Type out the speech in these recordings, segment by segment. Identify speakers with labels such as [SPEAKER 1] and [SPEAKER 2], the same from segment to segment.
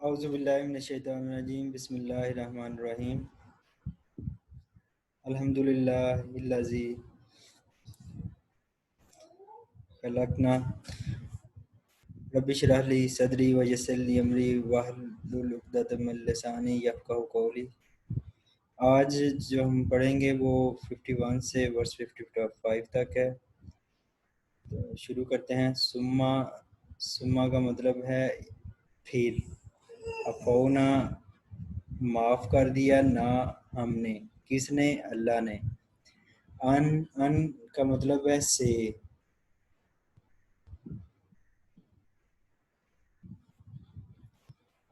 [SPEAKER 1] اعوذ باللہ من الشیطان الرجیم بسم اللہ الرحمن الرحیم الحمدللہ الذی خلقنا رب اشرح لی صدری ویسر لی امری واحلل عقدۃ من لسانی یفقہوا قولی۔ آج جو ہم پڑھیں گے وہ 51 سے ورس 55 تک ہے، تو شروع کرتے ہیں۔ سما کا مطلب ہے پھر، افونا معاف کر دیا، نہ ہم نے، کس نے؟ اللہ نے۔ ان کا مطلب ہے سے،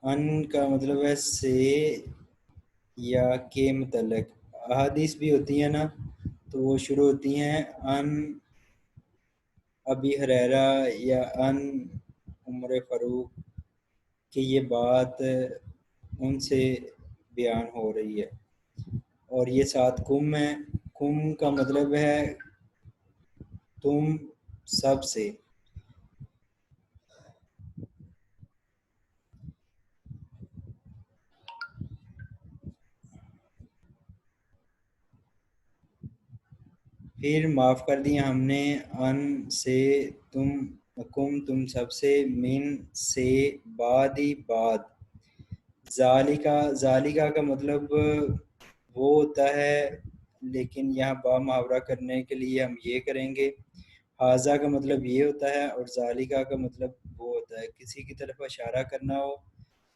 [SPEAKER 1] ان کا مطلب ہے سے یا کے متعلق۔ احادیث بھی ہوتی ہیں نا، تو وہ شروع ہوتی ہیں ان ابی ہریرہ یا ان عمر فاروق، کہ یہ بات ان سے بیان ہو رہی ہے۔ اور یہ ساتھ کم ہے۔ کم کا مطلب ہے تم سب سے۔ پھر معاف کر دیا ہم نے، ان سے، تم سب سے، من سے، بعد بعد۔ ذالکا کا مطلب وہ ہوتا ہے، لیکن یہاں با محاورہ کرنے کے لیے ہم یہ کریں گے۔ حاذا کا مطلب یہ ہوتا ہے، اور ذالکا کا مطلب وہ ہوتا ہے۔ کسی کی طرف اشارہ کرنا ہو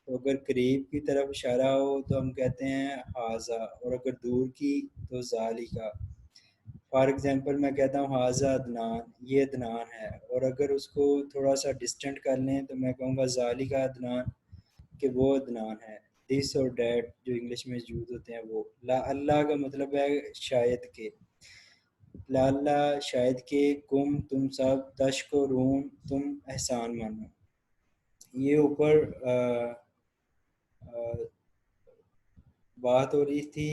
[SPEAKER 1] تو اگر قریب کی طرف اشارہ ہو تو ہم کہتے ہیں حاذا، اور اگر دور کی تو ذالکا۔ فار ایگزامپل میں کہتا ہوں حاذا عدنان، یہ عدنان ہے، اور اگر اس کو تھوڑا سا ڈسٹنٹ کر لیں تو میں کہوں گا ذالکا عدنان، کہ وہ عدنان ہے۔ دس اور دیٹ جو انگلش میں یوز ہوتے ہیں وہ۔ لا اللہ کا مطلب ہے شاید کہ، لا اللہ شاید کہ، تم سب، تشکرون تم احسان مانو۔ یہ اوپر بات ہو رہی تھی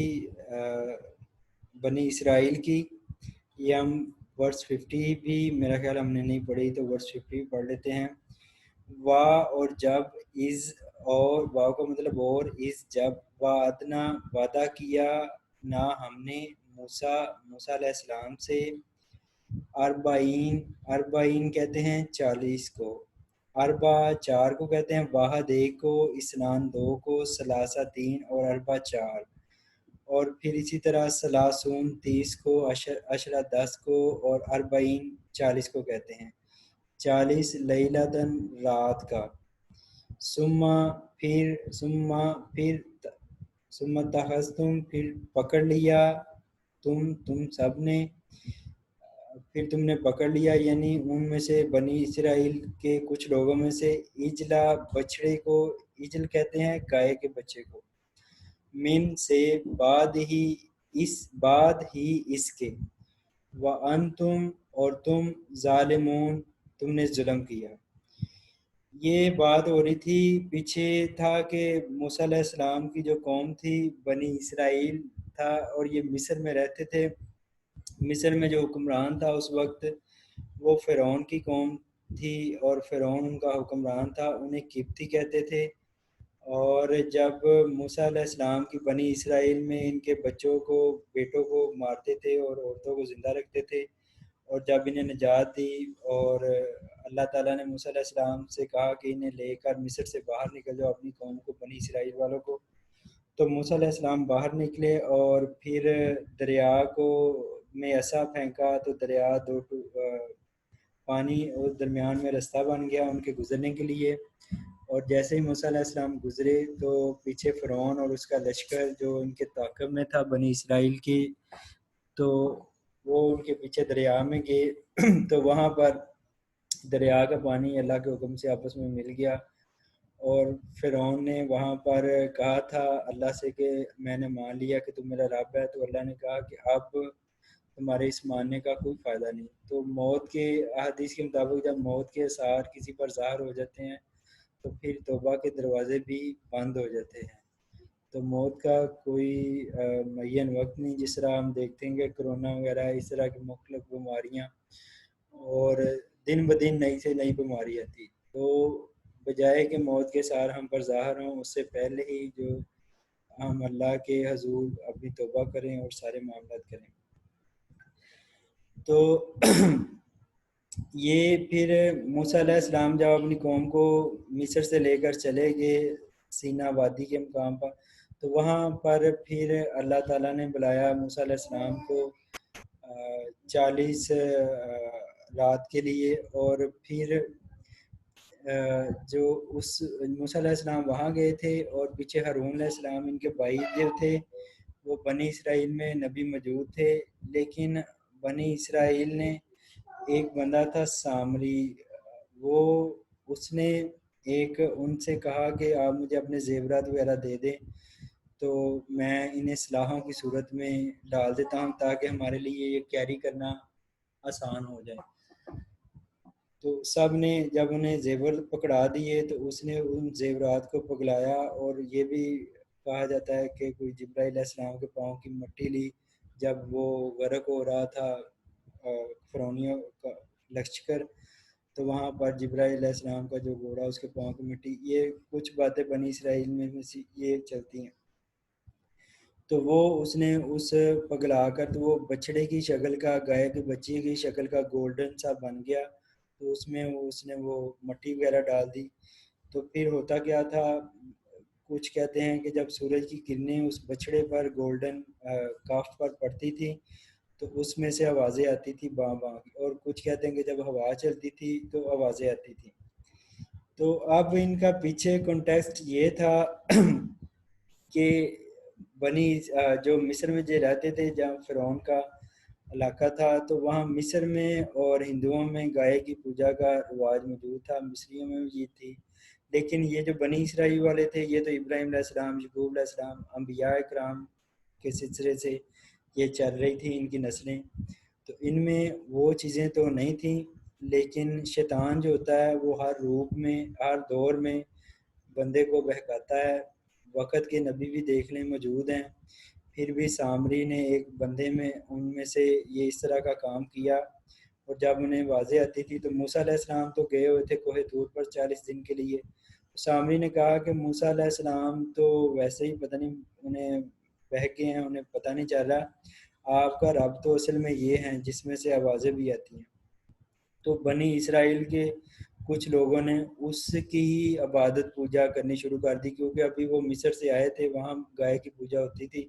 [SPEAKER 1] بنی اسرائیل کی۔ یہ ہم ورس 50 بھی میرا خیال ہم نے نہیں پڑھی، تو ورس 50 پڑھ لیتے ہیں۔ وا اور جب، از اور، واو کا مطلب اور، از جب، وعدنا وعدہ کیا، نہ ہم نے، موسیٰ علیہ السلام سے، اربعین کہتے ہیں 40 کو، اربع 4 کو کہتے ہیں، واحد 1 کو، اسنان 2 کو، ثلاثہ 3 اور اربع 4۔ اور پھر اسی طرح ثلاثون 30 کو، عشرہ 10 کو، اور اربعین 40 کو کہتے ہیں۔ 40 لیلتاً رات کا۔ ثم اتخذتم پھر پکڑ لیا، تم سب نے، پھر تم نے پکڑ لیا، یعنی ان میں سے بنی اسرائیل کے کچھ لوگوں میں سے، اجلا بچڑے کو، اجل کہتے ہیں گائے کے بچے کو، من سے، بعد ہی اس کے، وانتم اور تم، ظالمون تم نے ظلم کیا۔ یہ بات ہو رہی تھی، پیچھے تھا کہ موسیٰ علیہ السلام کی جو قوم تھی بنی اسرائیل تھا، اور یہ مصر میں رہتے تھے۔ مصر میں جو حکمران تھا اس وقت وہ فرعون کی قوم تھی، اور فرعون ان کا حکمران تھا، انہیں قبطی کہتے تھے۔ اور جب موسیٰ علیہ السلام کی بنی اسرائیل میں ان کے بچوں کو، بیٹوں کو مارتے تھے اور عورتوں کو زندہ رکھتے تھے، اور جب انہیں نجات دی اور اللہ تعالیٰ نے موسیٰ علیہ السلام سے کہا کہ انہیں لے کر مصر سے باہر نکل جاؤ، اپنی قوم کو، بنی اسرائیل والوں کو، تو موسیٰ علیہ السلام باہر نکلے اور پھر دریا کو میں ایسا پھینکا تو دریا پانی اور درمیان میں رستہ بن گیا ان کے گزرنے کے لیے، اور جیسے ہی موسیٰ علیہ السلام گزرے تو پیچھے فرعون اور اس کا لشکر جو ان کے تعاقب میں تھا بنی اسرائیل کی، تو وہ ان کے پیچھے دریا میں گئے تو وہاں پر دریا کا پانی اللہ کے حکم سے آپس میں مل گیا، اور فرعون نے وہاں پر کہا تھا اللہ سے کہ میں نے مان لیا کہ تم میرا رب ہے، تو اللہ نے کہا کہ اب تمہارے اس ماننے کا کوئی فائدہ نہیں۔ تو موت کے احادیث کے مطابق جب موت کے آثار کسی پر ظاہر ہو جاتے ہیں تو پھر توبہ کے دروازے بھی بند ہو جاتے ہیں۔ تو موت کا کوئی معین وقت نہیں، جس طرح ہم دیکھتے ہیں کہ کرونا وغیرہ اس طرح کی مختلف بیماریاں اور دن بدن نئی سے نئی بیماری آتی، تو بجائے کہ موت کے سار ہم پر ظاہر ہوں اس سے پہلے ہی جو ہم اللہ کے حضور اپنی توبہ کریں اور سارے معاملات کریں۔ تو یہ پھر موسیٰ علیہ السلام جب اپنی قوم کو مصر سے لے کر چلے گئے سینا وادی کے مقام پر، تو وہاں پر پھر اللہ تعالیٰ نے بلایا موسیٰ علیہ السلام کو 40 رات کے لیے، اور پھر جو اس موسیٰ علیہ السلام وہاں گئے تھے اور پیچھے ہارون علیہ السلام ان کے بھائی جو تھے وہ بنی اسرائیل میں نبی موجود تھے، لیکن بنی اسرائیل نے ایک بندہ تھا سامری، وہ اس نے ایک ان سے کہا کہ آپ مجھے اپنے زیورات وغیرہ دے دیں تو میں انہیں صلاحوں کی صورت میں ڈال دیتا ہوں تاکہ ہمارے لیے یہ کیری کرنا آسان ہو جائے۔ تو سب نے جب انہیں زیور پکڑا دیے تو اس نے ان زیورات کو پگلایا، اور یہ بھی کہا جاتا ہے کہ کوئی جبرائیل علیہ السلام کے پاؤں کی مٹی لی جب وہ غرق ہو رہا تھا فرعونیوں کا لشکر، تو وہاں پر جبرائیل علیہ السلام کا جو گھوڑا اس کے پاؤں کی مٹی، یہ کچھ باتیں بنی اسرائیل میں یہ چلتی ہیں۔ تو وہ اس نے اس پگلا کر تو وہ بچڑے کی شکل کا، گائے کے بچے کی شکل کا گولڈن سا بن گیا، تو اس میں اس نے وہ مٹی وغیرہ ڈال دی۔ تو پھر ہوتا کیا تھا، کچھ کہتے ہیں کہ جب سورج کی کرنیں اس بچڑے پر گولڈن کاف پر پڑتی تھی تو اس میں سے آوازیں آتی تھی باں باں کی، اور کچھ کہتے ہیں کہ جب ہوا چلتی تھی تو آوازیں آتی تھی۔ تو اب ان کا پیچھے کنٹیکسٹ یہ تھا کہ بنی جو مصر میں جو رہتے تھے جہاں فرعون کا علاقہ تھا، تو وہاں مصر میں اور ہندوؤں میں گائے کی پوجا کا رواج موجود تھا، مصریوں میں بھی یہ تھی، لیکن یہ جو بنی اسرائیل والے تھے یہ تو ابراہیم علیہ السلام، یعقوب علیہ السلام، انبیاء کرام کے سلسلے سے یہ چل رہی تھی ان کی نسلیں، تو ان میں وہ چیزیں تو نہیں تھیں، لیکن شیطان جو ہوتا ہے وہ ہر روپ میں ہر دور میں بندے کو بہکاتا ہے۔ وقت کے نبی بھی دیکھ لیں موجود ہیں، پھر بھی سامری نے ایک بندے میں ان میں سے یہ اس طرح کا کام کیا، اور جب انہیں واضح آتی تھی تو موسیٰ علیہ السلام تو گئے ہوئے تھے کوہ طور پر 40 دن کے لیے، سامری نے کہا کہ موسیٰ علیہ السلام تو ویسے ہی پتہ نہیں انہیں بہک گئے ہیں، انہیں پتہ نہیں چل رہا، آپ کا رب تو اصل میں یہ ہیں جس میں سے آوازیں بھی آتی ہیں۔ تو بنی اسرائیل کے کچھ لوگوں نے اس کی ہی عبادت پوجا کرنی شروع کر دی، کیونکہ ابھی وہ مصر سے آئے تھے، وہاں گائے کی پوجا ہوتی تھی،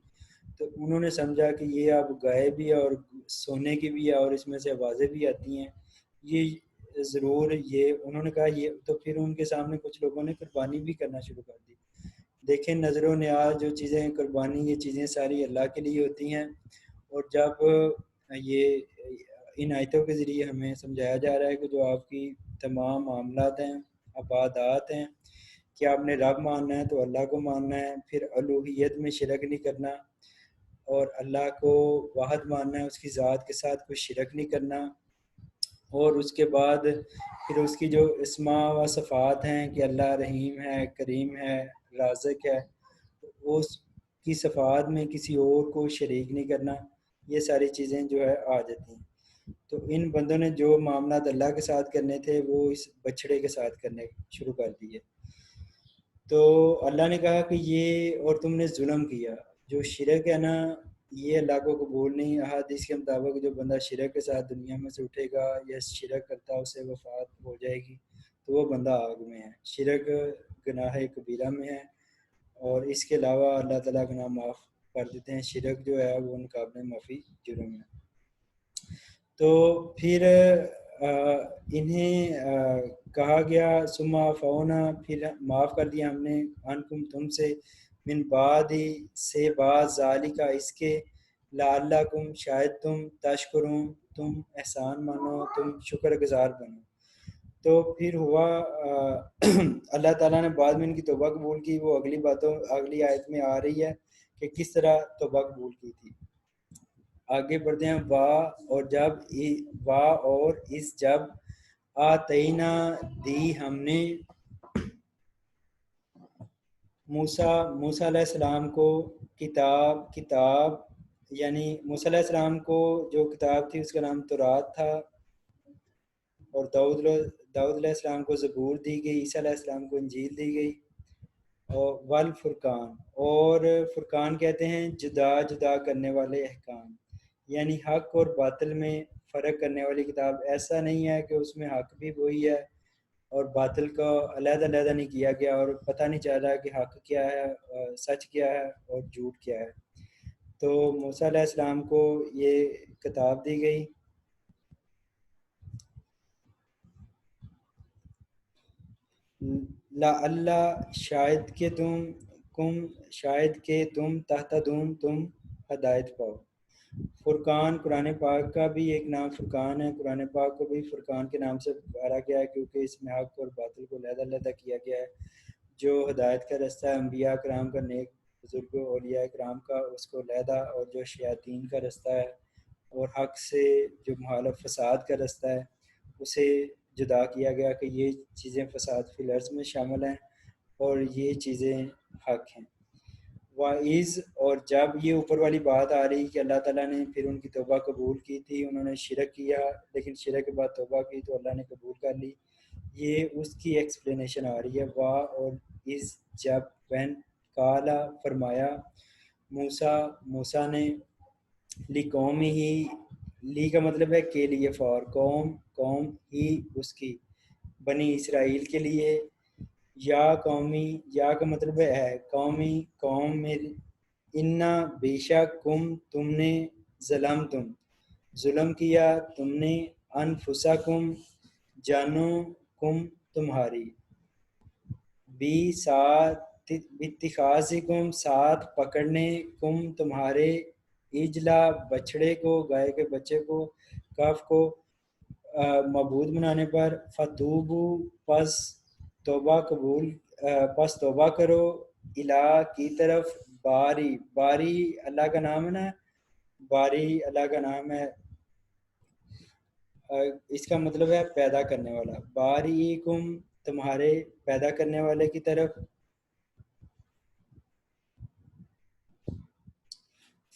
[SPEAKER 1] تو انہوں نے سمجھا کہ یہ اب گائے بھی ہے اور سونے کی بھی ہے اور اس میں سے آوازیں بھی آتی ہیں، یہ ضرور یہ انہوں نے کہا یہ، تو پھر ان کے سامنے کچھ لوگوں نے قربانی بھی کرنا شروع کر دی۔ دیکھیں نظر و نیاز جو چیزیں قربانی، یہ چیزیں ساری اللہ کے لیے ہوتی ہیں، اور جب یہ ان آیتوں کے ذریعے ہمیں سمجھایا جا رہا ہے کہ جو آپ کی تمام معاملات ہیں، عبادات ہیں، کہ آپ نے رب ماننا ہے تو اللہ کو ماننا ہے، پھر الوہیت میں شرک نہیں کرنا، اور اللہ کو واحد ماننا ہے، اس کی ذات کے ساتھ کوئی شرک نہیں کرنا، اور اس کے بعد پھر اس کی جو اسماء و صفات ہیں کہ اللہ رحیم ہے، کریم ہے، رازق ہے، تو اس کی صفات میں کسی اور کو شریک نہیں کرنا، یہ ساری چیزیں جو ہے آ جاتی ہیں۔ تو ان بندوں نے جو معاملات اللہ کے ساتھ کرنے تھے وہ اس بچڑے کے ساتھ کرنے شروع کر دیے۔ تو اللہ نے کہا کہ یہ اور تم نے ظلم کیا، جو شرک ہے نا یہ اللہ کو قبول نہیں، احادیث کے مطابق جو بندہ شرک کے ساتھ دنیا میں سے اٹھے گا یا شرک کرتا اسے وفات ہو جائے گی تو وہ بندہ آگ میں ہے، شرک گناہ کبیرہ میں ہے، اور اس کے علاوہ اللہ تعالیٰ گناہ معاف کر دیتے ہیں، شرک جو ہے وہ ناقابل معافی جرم ہے۔ تو پھر انہیں کہا گیا ثم عفونا، پھر معاف کر دیا ہم نے، عنکم تم سے، من بعد سے بعد، ذالک اس کے، لعلکم شاید تم، تشکرون تم احسان مانو، تم شکر گزار بنو۔ تو پھر ہوا اللہ تعالیٰ نے بعد میں ان کی توبہ قبول کی، وہ اگلی آیت میں آ رہی ہے کہ کس طرح توبہ قبول کی تھی۔ آگے بڑھتے ہیں۔ اور اس جب آتینا دی ہم نے موسیٰ علیہ السلام کو کتاب یعنی موسیٰ علیہ السلام کو جو کتاب تھی اس کا نام تورات تھا، اور داؤد علیہ السلام کو زبور دی گئی، عیسیٰ علیہ السلام کو انجیل دی گئی، اور والفرقان، اور فرقان کہتے ہیں جدا جدا کرنے والے احکام، یعنی حق اور باطل میں فرق کرنے والی کتاب۔ ایسا نہیں ہے کہ اس میں حق بھی وہی ہے اور باطل کا علیحدہ علیحدہ نہیں کیا گیا اور پتہ نہیں چل رہا کہ حق کیا ہے، سچ کیا ہے اور جھوٹ کیا ہے۔ تو موسیٰ علیہ السلام کو یہ کتاب دی گئی۔ اللہ شاید کہ تم تہتدون، تم ہدایت پاؤ۔ فرقان، قرآن پاک کا بھی ایک نام فرقان ہے، قرآن پاک کو بھی فرقان کے نام سے پکارا گیا ہے کیونکہ اس میں حق اور باطل کو علیحدہ علیحدہ کیا گیا ہے۔ جو ہدایت کا رستہ ہے انبیاء کرام کا، نیک بزرگوں اولیاء کرام کا، اس کو علیحدہ، اور جو شیاطین کا رستہ ہے اور حق سے جو مخالف فساد کا رستہ ہے اسے جدا کیا گیا کہ یہ چیزیں فساد فی الارض میں شامل ہیں اور یہ چیزیں حق ہیں۔ وَإِذْ، اور جب، یہ اوپر والی بات آ رہی کہ اللہ تعالیٰ نے پھر ان کی توبہ قبول کی تھی، انہوں نے شرک کیا لیکن شرک کے بعد توبہ کی تو اللہ نے قبول کر لی، یہ اس کی ایکسپلینیشن آ رہی ہے۔ اور اس جب، وین، کالا فرمایا، موسیٰ نے، قوم ہی، لی کا مطلب ہے کے لیے، فار قوم ہی اس کی، بنی اسرائیل کے لیے، یا قومی، یا کا مطلب ہے قوم میری، انا بے شک تم نے ظلم کیا تم نے، انفسکم جانو تمہاری، باتخاذکم ساتھ پکڑنے، تمہارے، اجلا بچڑے کو، گائے کے بچے کو، کاف کو معبود بنانے پر، فتوبو پس توبہ کرو، الہ کی طرف، باری اللہ کا نام ہے نا، باری اللہ کا نام ہے، اس کا مطلب ہے پیدا کرنے والا، باریکم تمہارے پیدا کرنے والے کی طرف،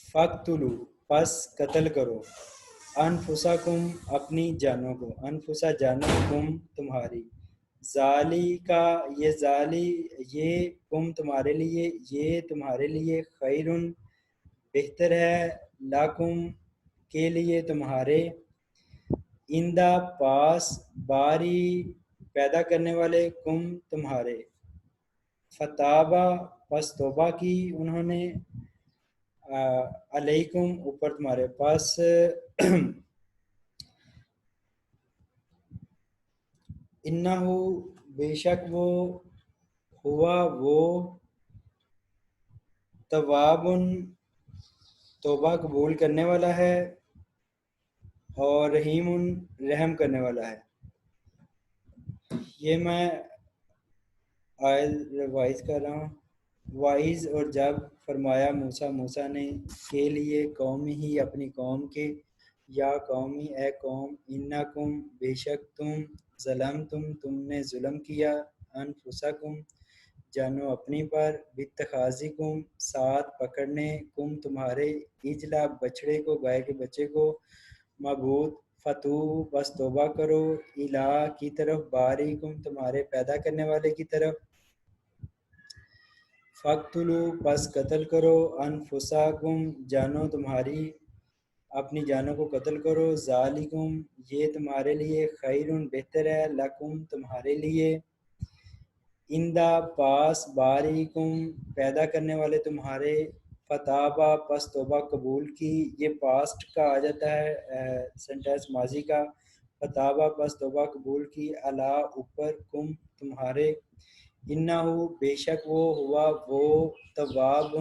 [SPEAKER 1] فقتلوا پس قتل کرو، انفسکم اپنی جانوں کو، انفسا جانکم تمہاری، ذالی کا یہ تمہارے لیے، یہ تمہارے لیے، خیرن بہتر ہے، لاکم کے لیے تمہارے، اندہ پاس، باری پیدا کرنے والے، تمہارے، فتابہ پس توبہ کی انہوں نے، علیکم اوپر تمہارے پاس، انہو بے شک وہ، ہوا وہ، تواب توبہ قبول کرنے والا ہے، اور رحیم رحم کرنے والا ہے۔ یہ میں آیت ریوائز کر رہا ہوں۔ وائز، اور جب فرمایا موسیٰ نے کے لیے، قوم ہی اپنی قوم کے، یا قومی اے قوم، انکم بے شک تم نے ظلم کیا، انفسکم جانو اپنی پر، باتخاذکم ساتھ پکڑنے، تمہارے، اجلا بچڑے کو، گائے کے بچے کو، معبود، فتوبوا بس توبہ کرو، الہ کی طرف، باریکم تمہارے پیدا کرنے والے کی طرف، فقتلوا پس قتل کرو، انفسکم جانو تمہاری، اپنی جانوں کو قتل کرو، ذالکم یہ تمہارے لیے، خیرن بہتر ہے، لکم تمہارے لیے، اندہ پاس، باریکم پیدا کرنے والے تمہارے، فتابہ پس توبہ قبول کی، یہ پاسٹ کا آ جاتا ہے سینٹینس ماضی کا، فتابہ بس توبہ قبول کی اللہ اوپر کم تمہارے انہو بے شک وہ ہوا وہ تواب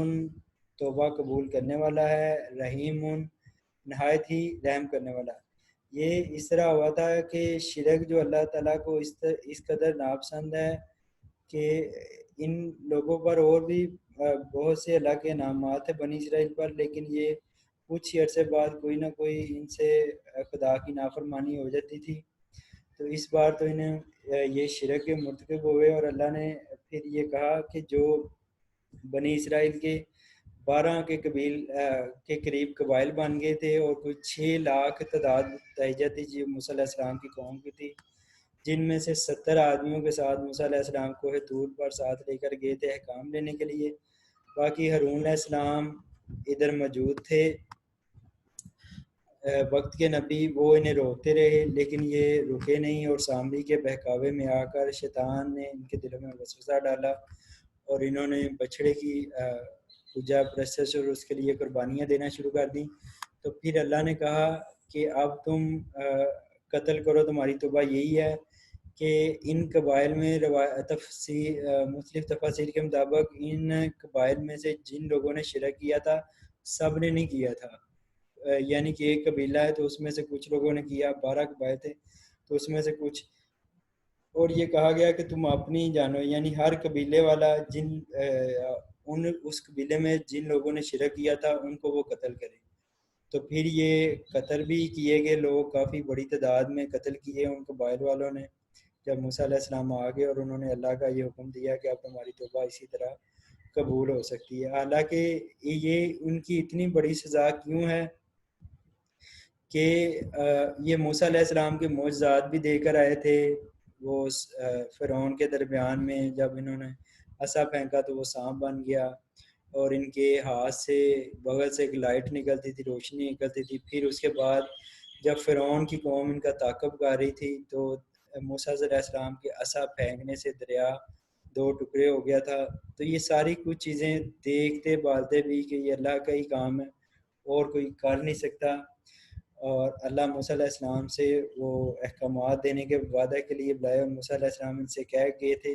[SPEAKER 1] توبہ قبول کرنے والا ہے رحیم نہایت ہی رحم کرنے والا. یہ اس طرح ہوا تھا کہ شرک جو اللہ تعالیٰ کو اس قدر ناپسند ہے کہ ان لوگوں پر اور بھی بہت سے اللہ کے انعامات ہیں بنی اسرائیل پر، لیکن یہ کچھ ہی عرصے بعد کوئی نہ کوئی ان سے خدا کی نافرمانی ہو جاتی تھی. تو اس بار تو انہیں یہ شرک کے مرتکب ہوئے اور اللہ نے پھر یہ کہا کہ جو بنی اسرائیل کے 12 کے کے قریب قبائل بن گئے تھے اور کچھ 6 لاکھ تعداد بتائی جاتی جو موسیٰ علیہ السلام کی قوم کی تھی، جن میں سے 70 آدمیوں کے ساتھ موسیٰ علیہ السلام کوہ طور پر ساتھ لے کر گئے تھے احکام لینے کے لیے. باقی ہارون علیہ السلام ادھر موجود تھے وقت کے نبی، وہ انہیں روکتے رہے لیکن یہ رکے نہیں اور سامری کے بہکاوے میں آ کر شیطان نے ان کے دلوں میں وسوسہ ڈالا اور انہوں نے بچڑے کی پوجا پرستش اور اس کے لیے قربانیاں دینا شروع کر دیں. تو پھر اللہ نے کہا کہ اب تم قتل کرو، تمہاری توبہ یہی ہے کہ ان قبائل میں مختلف تفاصیر کے مطابق ان قبائل میں سے جن لوگوں نے شرک کیا تھا سب نے نہیں کیا تھا، یعنی کہ ایک قبیلہ ہے تو اس میں سے کچھ لوگوں نے کیا، 12 قبائل تھے تو اس میں سے کچھ، اور یہ کہا گیا کہ تم اپنی جانو، یعنی ہر قبیلے والا اس قبیلے میں جن لوگوں نے شرک کیا تھا ان کو وہ قتل کرے. تو پھر یہ قتل بھی کیے گئے لوگ، کافی بڑی تعداد میں قتل کیے ان قبائل والوں نے جب موسیٰ علیہ السلام آگے اور انہوں نے اللہ کا یہ حکم دیا کہ اب تمہاری توبہ اسی طرح قبول ہو سکتی ہے. حالانکہ یہ ان کی اتنی بڑی سزا کیوں ہے کہ یہ موسیٰ علیہ السلام کے معجزات بھی دے کر آئے تھے. وہ فرعون کے درمیان میں جب انہوں نے عصا پھینکا تو وہ سانپ بن گیا اور ان کے ہاتھ سے بغل سے ایک لائٹ نکلتی تھی، روشنی نکلتی تھی. پھر اس کے بعد جب فرعون کی قوم ان کا تعاقب کر رہی تھی تو موسیٰ علیہ السلام کے عصا پھینکنے سے دریا 2 ٹکڑے ہو گیا تھا. تو یہ ساری کچھ چیزیں دیکھتے بالتے بھی کہ یہ اللہ کا ہی کام ہے اور کوئی کر نہیں سکتا. اور اللہ موسیٰ علیہ السلام سے وہ احکامات دینے کے وعدہ کے لیے بلائے اور موسیٰ علیہ السلام ان سے کہہ گئے تھے.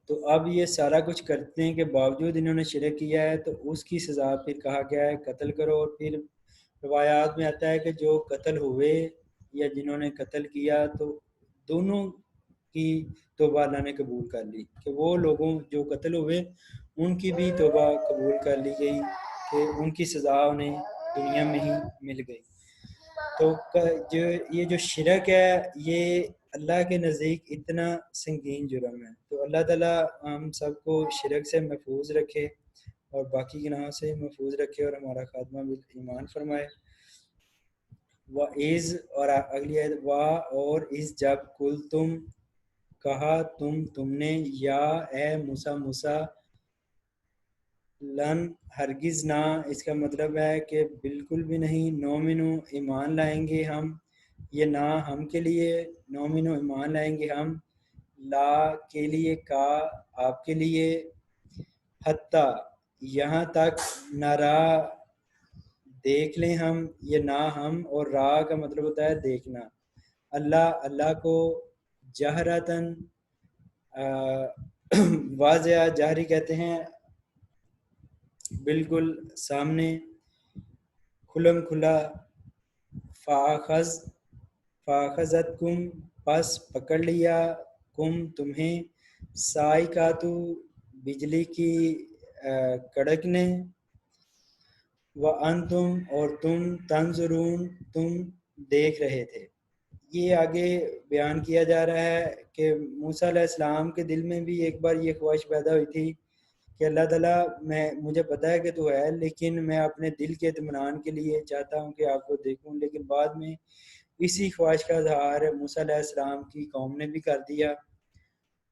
[SPEAKER 1] تو اب یہ سارا کچھ کرتے ہیں کہ باوجود انہوں نے شرک کیا ہے تو اس کی سزا پھر کہا گیا ہے قتل کرو. اور پھر روایات میں آتا ہے کہ جو قتل ہوئے یا جنہوں نے قتل کیا تو دونوں کی توبہ اللہ نے قبول کر لی، کہ وہ لوگوں جو قتل ہوئے ان کی بھی توبہ قبول کر لی گئی کہ ان کی سزا انہیں دنیا میں ہی مل گئی. تو یہ جو شرک ہے یہ اللہ کے نزدیک اتنا سنگین جرم ہے. تو اللہ تعالیٰ ہم سب کو شرک سے محفوظ رکھے اور باقی گناہوں سے محفوظ رکھے اور ہمارا خاتمہ ایمان فرمائے. وَإِذْ اور اگلی آیت اور اس جب کل تم کہا تم نے یا اے موسیٰ لن ہرگز نہ، اس کا مطلب ہے کہ بالکل بھی نہیں، نومنو ایمان لائیں گے ہم، یہ نہ ہم کے لیے، نومنو ایمان لائیں گے ہم، لا کے لیے، کا آپ کے لیے، حتی یہاں تک، نرا دیکھ لیں ہم، یہ نہ ہم، اور را کا مطلب ہوتا ہے دیکھنا، اللہ کو جہرتاً واضح جہری کہتے ہیں بالکل سامنے کھلم کھلا. فاخذتکم پس پکڑ لیا، کم تمہیں، صاعقۃ بجلی کی کڑک نے، وانتم اور تم، تنظرون تم دیکھ رہے تھے. یہ آگے بیان کیا جا رہا ہے کہ موسیٰ علیہ السلام کے دل میں بھی ایک بار یہ خواہش پیدا ہوئی تھی کہ اللہ تعالیٰ مجھے پتہ ہے کہ تو ہے، لیکن میں اپنے دل کے اطمینان کے لیے چاہتا ہوں کہ آپ کو دیکھوں. لیکن بعد میں اسی خواہش کا اظہار موسیٰ علیہ السلام کی قوم نے بھی کر دیا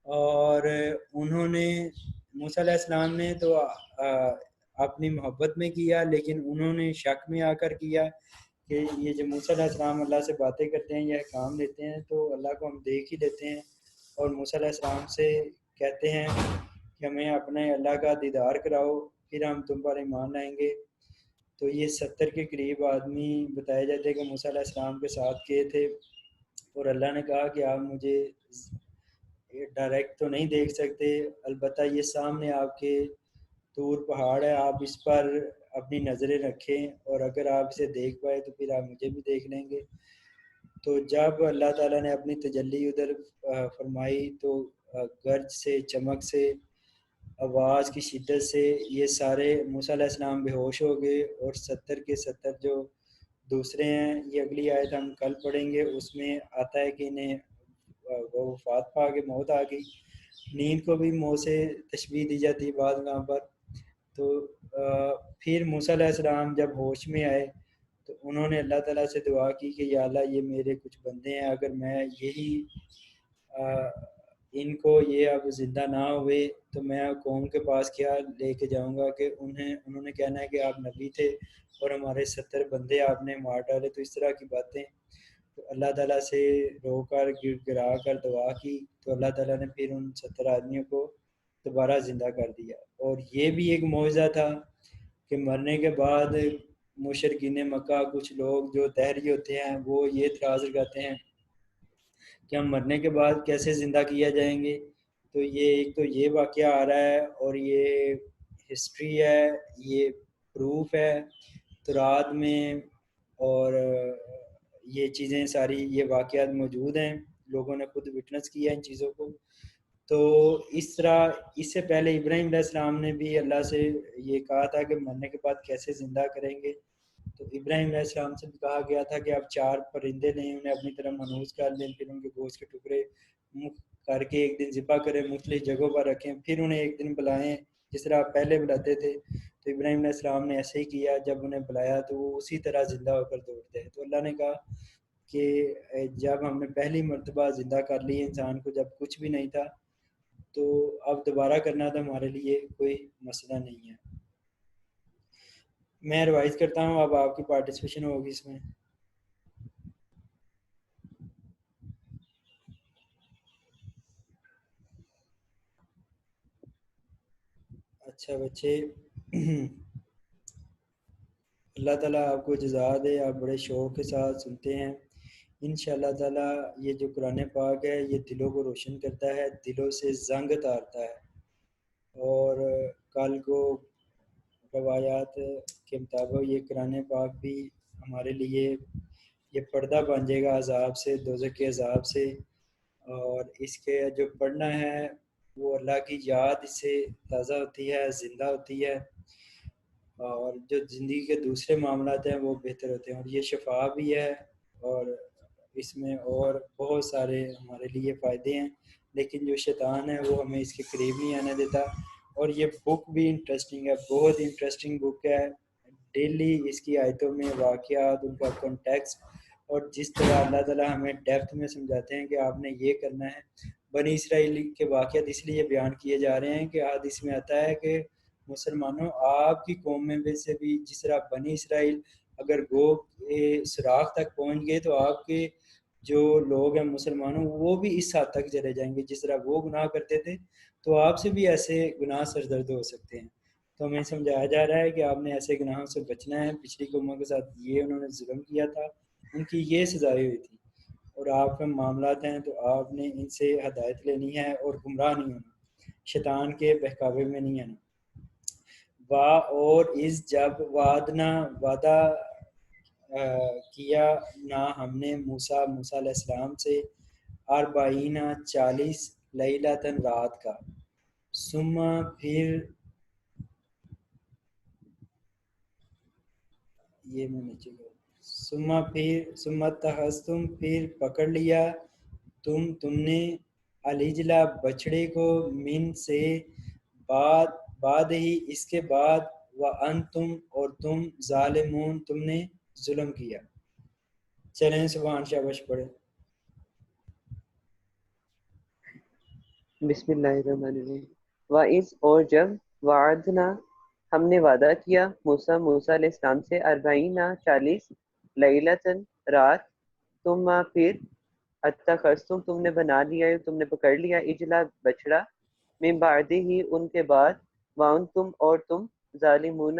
[SPEAKER 1] اور انہوں نے، موسیٰ علیہ السلام نے تو اپنی محبت میں کیا لیکن انہوں نے شک میں آ کر کیا کہ یہ جو موسیٰ علیہ السلام اللہ سے باتیں کرتے ہیں یا کام لیتے ہیں تو اللہ کو ہم دیکھ ہی لیتے ہیں، اور موسیٰ علیہ السلام سے کہتے ہیں کہ ہمیں اپنے اللہ کا دیدار کراؤ پھر ہم تم پر ایمان لائیں گے. تو یہ 70 کے قریب آدمی بتائے جاتے ہیں کہ موسیٰ علیہ السلام کے ساتھ گئے تھے، اور اللہ نے کہا کہ آپ مجھے ڈائریکٹ تو نہیں دیکھ سکتے، البتہ یہ سامنے آپ کے طور پہاڑ ہے، آپ اس پر اپنی نظریں رکھیں، اور اگر آپ اسے دیکھ پائے تو پھر آپ مجھے بھی دیکھ لیں گے۔ تو جب اللہ تعالیٰ نے اپنی تجلی ادھر فرمائی تو گرج سے، چمک سے، آواز کی شدت سے یہ سارے موسیٰ علیہ السلام بے ہوش ہو گئے، اور 70 کے 70 جو دوسرے ہیں، یہ اگلی آیت ہم کل پڑھیں گے، اس میں آتا ہے کہ انہیں وہ وفات پا کے موت آ گئی۔ نیند کو بھی موت سے تشبیہ دی جاتی ہے بعض جگہوں پر۔ تو پھر موسیٰ علیہ السلام جب ہوش میں آئے تو انہوں نے اللہ تعالیٰ سے دعا کی کہ یا اللہ یہ میرے کچھ بندے ہیں، اگر میں یہی ان کو یہ اب زندہ نہ ہوئے تو میں قوم کے پاس کیا لے کے جاؤں گا کہ انہوں نے کہنا ہے کہ آپ نبی تھے اور ہمارے 70 بندے آپ نے مار ڈالے، تو اس طرح کی باتیں۔ تو اللہ تعالیٰ سے رو کر گر گرا کر دعا کی تو اللہ تعالیٰ نے پھر ان 70 آدمیوں کو دوبارہ زندہ کر دیا۔ اور یہ بھی ایک معجزہ تھا کہ مرنے کے بعد مشرکین مکہ کچھ لوگ جو دہری ہوتے ہیں وہ یہ اعتراض لگاتے ہیں کہ ہم مرنے کے بعد کیسے زندہ کیا جائیں گے۔ تو یہ ایک تو یہ واقعہ آ رہا ہے، اور یہ ہسٹری ہے، یہ پروف ہے تورات میں، اور یہ چیزیں ساری، یہ واقعات موجود ہیں، لوگوں نے خود وٹنس کیا ان چیزوں کو۔ تو اس طرح اس سے پہلے ابراہیم علیہ السلام نے بھی اللہ سے یہ کہا تھا کہ مرنے کے بعد کیسے زندہ کریں گے۔ تو ابراہیم علیہ السلام سے بھی کہا گیا تھا کہ آپ 4 پرندے لیں، انہیں اپنی طرف منحوس کر لیں، پھر ان کے گوشت کے ٹکڑے کر کے ایک دن ذبح کریں، مختلف جگہوں پر رکھیں، پھر انہیں ایک دن بلائیں جس طرح آپ پہلے بلاتے تھے۔ تو ابراہیم علیہ السلام نے ایسے ہی کیا، جب انہیں بلایا تو وہ اسی طرح زندہ ہو کر دوڑتے ہیں۔ تو اللہ نے کہا کہ جب ہم نے پہلی مرتبہ زندہ کر لی انسان کو جب کچھ بھی نہیں تھا، تو اب دوبارہ کرنا تو ہمارے لیے کوئی مسئلہ نہیں ہے۔ میں ریوائز کرتا ہوں، اب آپ کی پارٹیسپیشن ہوگی اس میں۔ اچھا بچے، اللہ تعالیٰ آپ کو جزا دے، آپ بڑے شوق کے ساتھ سنتے ہیں۔ انشاءاللہ تعالیٰ یہ جو قرآن پاک ہے یہ دلوں کو روشن کرتا ہے، دلوں سے زنگ اتارتا ہے، اور کل کو روایات کے مطابق یہ قرآن پاک بھی ہمارے لیے یہ پردہ بن جائے گا عذاب سے، دوزخ کے عذاب سے۔ اور اس کے جو پڑھنا ہے وہ اللہ کی یاد اس سے تازہ ہوتی ہے، زندہ ہوتی ہے، اور جو زندگی کے دوسرے معاملات ہیں وہ بہتر ہوتے ہیں، اور یہ شفا بھی ہے، اور اس میں اور بہت سارے ہمارے لیے فائدے ہیں۔ لیکن جو شیطان ہے وہ ہمیں اس کے قریب نہیں آنے دیتا۔ اور یہ بک بھی انٹرسٹنگ ہے، بہت انٹرسٹنگ بک ہے۔ ڈیلی اس کی آیتوں میں واقعات، ان کا کنٹیکسٹ، اور جس طرح اللہ تعالیٰ ہمیں ڈیپتھ میں سمجھاتے ہیں کہ آپ نے یہ کرنا ہے۔ بنی اسرائیل کے واقعات اس لیے بیان کیے جا رہے ہیں کہ حدیث میں آتا ہے کہ مسلمانوں آپ کی قوم میں سے بھی جس طرح بنی اسرائیل اگر گو سراغ تک پہنچ گئے تو آپ کے جو لوگ ہیں مسلمانوں وہ بھی اس حد تک چلے جائیں گے، جس طرح وہ گناہ کرتے تھے تو آپ سے بھی ایسے گناہ سرزد ہو سکتے ہیں۔ تو ہمیں سمجھایا جا رہا ہے کہ آپ نے ایسے گناہوں سے بچنا ہے۔ پچھلی قوموں کے ساتھ یہ انہوں نے ظلم کیا تھا، ان کی یہ سزائیں ہوئی تھی، اور آپ کے معاملات ہیں تو آپ نے ان سے ہدایت لینی ہے اور گمراہ نہیں ہونا، شیطان کے بہکاوے میں نہیں آنا۔ اور اس جب وعدہ کیا نہ ہم نے موسیٰ علیہ السلام سے 40 لیلۃً رات کا، ثم پھر یہ میں نیچے گیا، ثم اتخذتم پھر پکڑ لیا تم نے العجل بچڑے کو من سے بعد ہی اس کے بعد، وانتم اور تم ظالمون تم نے ظلم کیا۔ چلیں سبحان شاباش پڑھیں۔
[SPEAKER 2] بسم اللہ الرحمن الرحیم۔ وَإِذْ اور جب وعدنا ہم نے وعدہ کیا موسیٰ علیہ السلام سے 40 لیلۃً رات، ثم پھر اتخذتم تم نے بنا لیا، تم نے پکڑ لیا اجلا بچڑا، من بعد ہی ان کے بعد، وانتم اور تم ظالمون